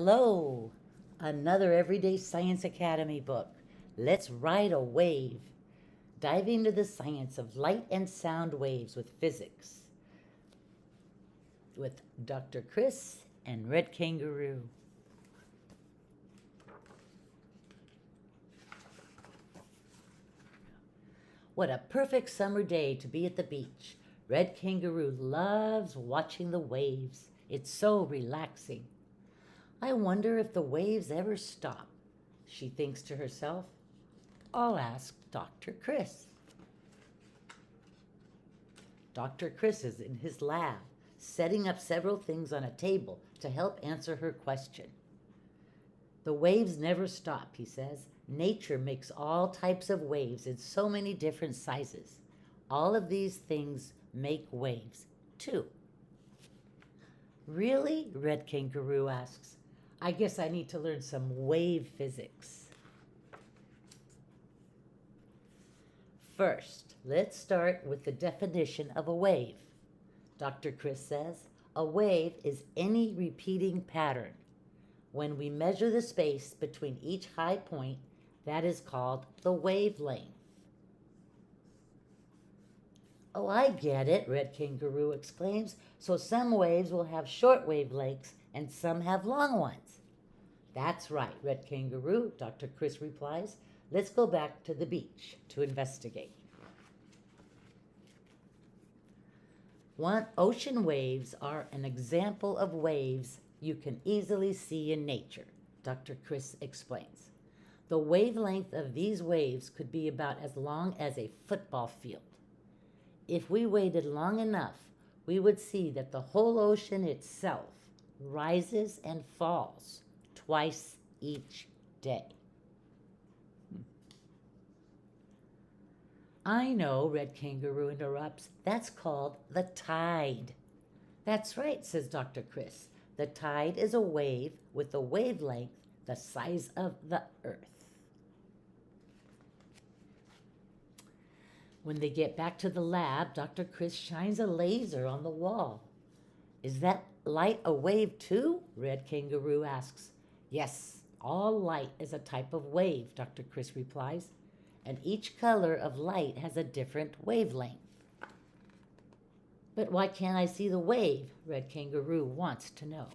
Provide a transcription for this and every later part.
Hello, another Everyday Science Academy book. Let's ride a wave, diving into the science of light and sound waves with physics with Dr. Chris and Red Kangaroo. What a perfect summer day to be at the beach. Red Kangaroo loves watching the waves. It's so relaxing. I wonder if the waves ever stop, she thinks to herself. I'll ask Dr. Chris. Dr. Chris is in his lab, setting up several things on a table to help answer her question. The waves never stop, he says. Nature makes all types of waves in so many different sizes. All of these things make waves, too. Really? Red Kangaroo asks. I guess I need to learn some wave physics. First, let's start with the definition of a wave. Dr. Chris says, a wave is any repeating pattern. When we measure the space between each high point, that is called the wavelength. Oh, I get it, Red Kangaroo exclaims. So some waves will have short wavelengths and some have long ones. That's right, Red Kangaroo, Dr. Chris replies. Let's go back to the beach to investigate. Ocean waves are an example of waves you can easily see in nature, Dr. Chris explains. The wavelength of these waves could be about as long as a football field. If we waited long enough, we would see that the whole ocean itself rises and falls twice each day. I know, Red Kangaroo interrupts. That's called the tide. That's right, says Dr. Chris. The tide is a wave with a wavelength the size of the Earth. When they get back to the lab, Dr. Chris shines a laser on the wall. Is that light a wave too? Red Kangaroo asks. Yes, all light is a type of wave, Dr. Chris replies, and each color of light has a different wavelength. But why can't I see the wave? Red Kangaroo wants to know.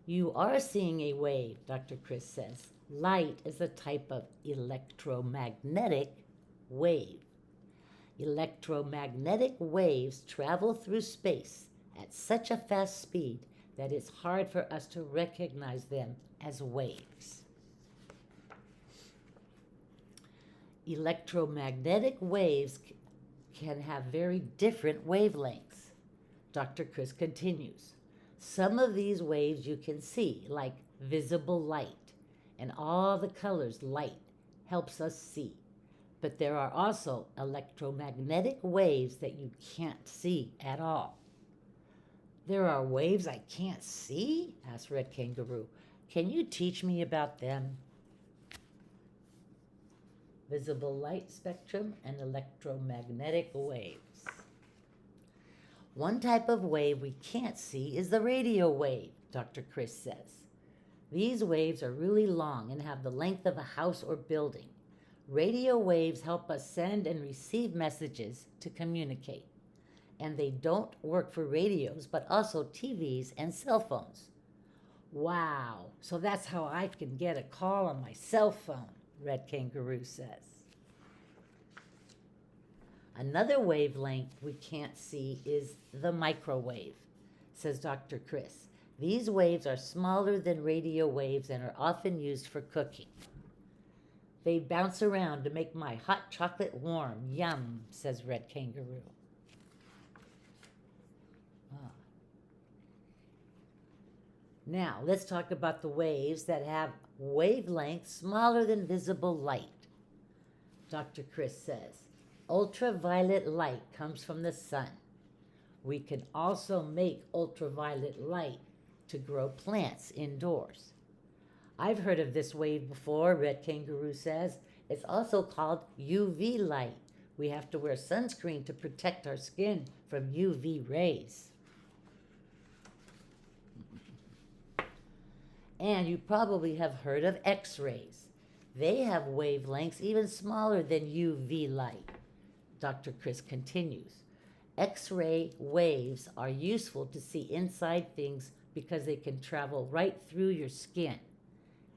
You are seeing a wave, Dr. Chris says. Light is a type of electromagnetic wave. Electromagnetic waves travel through space at such a fast speed that it's hard for us to recognize them as waves. Electromagnetic waves can have very different wavelengths. Dr. Chris continues. Some of these waves you can see, like visible light, and all the colors light helps us see. But there are also electromagnetic waves that you can't see at all. There are waves I can't see? Asked Red Kangaroo. Can you teach me about them? Visible light spectrum and electromagnetic waves. One type of wave we can't see is the radio wave, Dr. Chris says. These waves are really long and have the length of a house or building. Radio waves help us send and receive messages to communicate. And they don't work for radios, but also TVs and cell phones. Wow, so that's how I can get a call on my cell phone, Red Kangaroo says. Another wavelength we can't see is the microwave, says Dr. Chris. These waves are smaller than radio waves and are often used for cooking. They bounce around to make my hot chocolate warm. Yum, says Red Kangaroo. Now, let's talk about the waves that have wavelengths smaller than visible light. Dr. Chris says, ultraviolet light comes from the sun. We can also make ultraviolet light to grow plants indoors. I've heard of this wave before, Red Kangaroo says. It's also called UV light. We have to wear sunscreen to protect our skin from UV rays. And you probably have heard of X-rays. They have wavelengths even smaller than UV light. Dr. Chris continues. X-ray waves are useful to see inside things because they can travel right through your skin,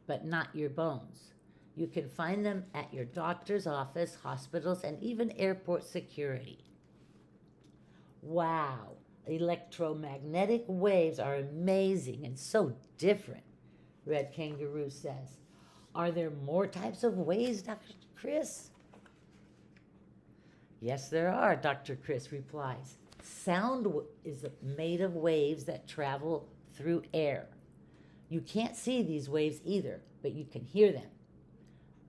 but not your bones. You can find them at your doctor's office, hospitals, and even airport security. Wow, electromagnetic waves are amazing and so different, Red Kangaroo says. Are there more types of waves, Dr. Chris? Yes, there are, Dr. Chris replies. Sound is made of waves that travel through air. You can't see these waves either, but you can hear them.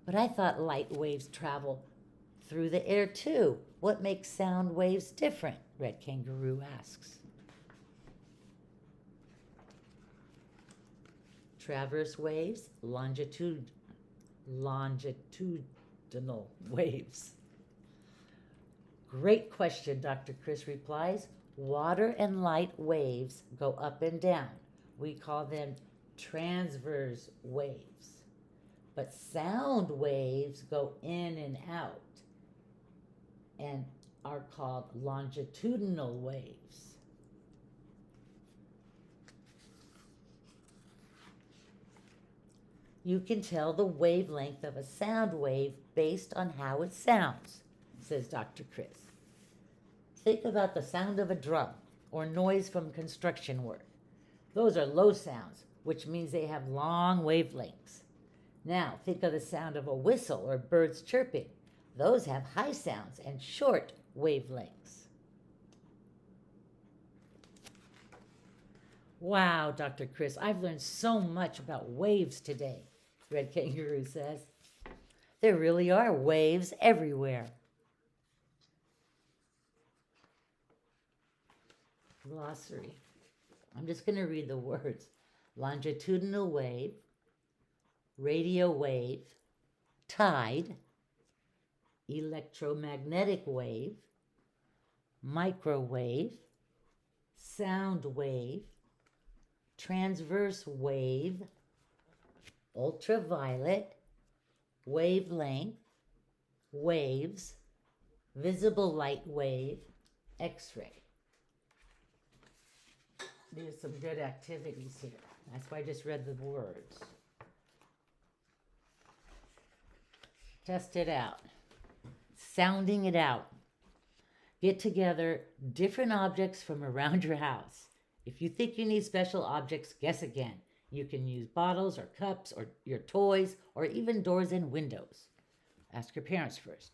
But I thought light waves travel through the air too. What makes sound waves different? Red Kangaroo asks. Transverse waves, longitudinal waves. Great question, Dr. Chris replies. Water and light waves go up and down. We call them transverse waves. But sound waves go in and out and are called longitudinal waves. You can tell the wavelength of a sound wave based on how it sounds, says Dr. Chris. Think about the sound of a drum or noise from construction work. Those are low sounds, which means they have long wavelengths. Now, think of the sound of a whistle or birds chirping. Those have high sounds and short wavelengths. Wow, Dr. Chris, I've learned so much about waves today, Red Kangaroo says. There really are waves everywhere. Glossary. I'm just going to read the words. Longitudinal wave, radio wave, tide, electromagnetic wave, microwave, sound wave, transverse wave, ultraviolet, wavelength, waves, visible light wave, X-ray. There's some good activities here. That's why I just read the words. Test it out. Sounding it out. Get together different objects from around your house. If you think you need special objects, guess again. You can use bottles or cups or your toys or even doors and windows. Ask your parents first.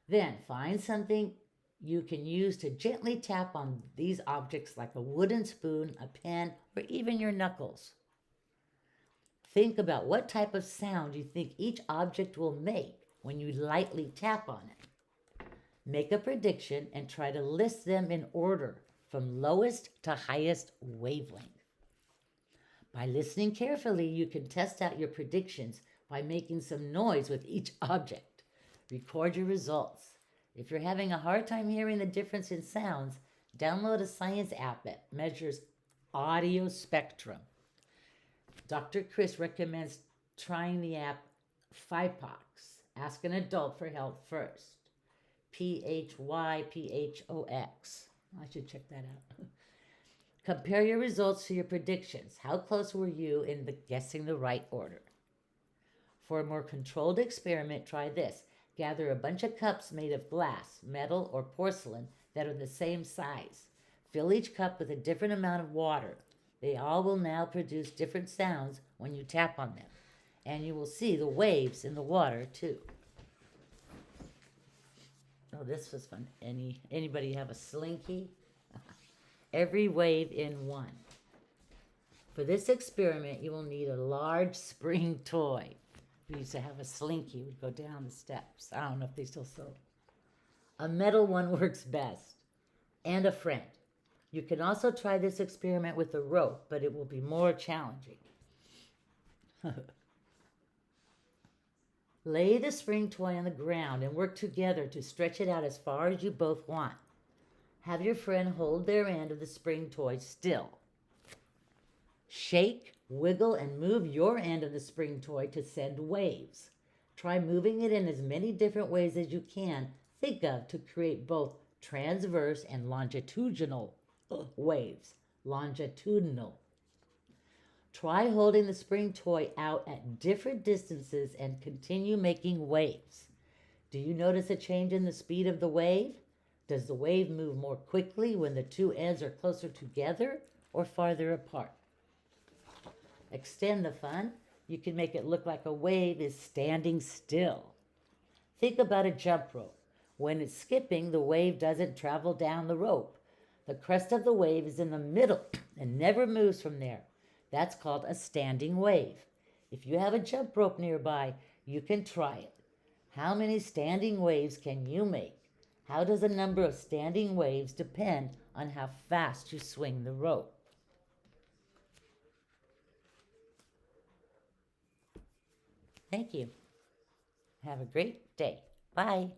Then find something you can use to gently tap on these objects like a wooden spoon, a pen, or even your knuckles. Think about what type of sound you think each object will make when you lightly tap on it. Make a prediction and try to list them in order from lowest to highest wavelength. By listening carefully, you can test out your predictions by making some noise with each object. Record your results. If you're having a hard time hearing the difference in sounds, download a science app that measures audio spectrum. Dr. Chris recommends trying the app PhyPhox. Ask an adult for help first. PhyPhox. I should check that out. Compare your results to your predictions. How close were you in guessing the right order? For a more controlled experiment, try this. Gather a bunch of cups made of glass, metal, or porcelain that are the same size. Fill each cup with a different amount of water. They all will now produce different sounds when you tap on them. And you will see the waves in the water too. Oh, this was fun. Anybody have a slinky? Every wave in one. For this experiment, you will need a large spring toy. We used to have a slinky. We'd go down the steps. I don't know if they still sell. A metal one works best. And a friend. You can also try this experiment with a rope, but it will be more challenging. Lay the spring toy on the ground and work together to stretch it out as far as you both want. Have your friend hold their end of the spring toy still. Shake, wiggle, and move your end of the spring toy to send waves. Try moving it in as many different ways as you can think of to create both transverse and longitudinal waves. Longitudinal. Try holding the spring toy out at different distances and continue making waves. Do you notice a change in the speed of the wave? Does the wave move more quickly when the two ends are closer together or farther apart? Extend the fun. You can make it look like a wave is standing still. Think about a jump rope. When it's skipping, the wave doesn't travel down the rope. The crest of the wave is in the middle and never moves from there. That's called a standing wave. If you have a jump rope nearby, you can try it. How many standing waves can you make? How does the number of standing waves depend on how fast you swing the rope? Thank you. Have a great day. Bye.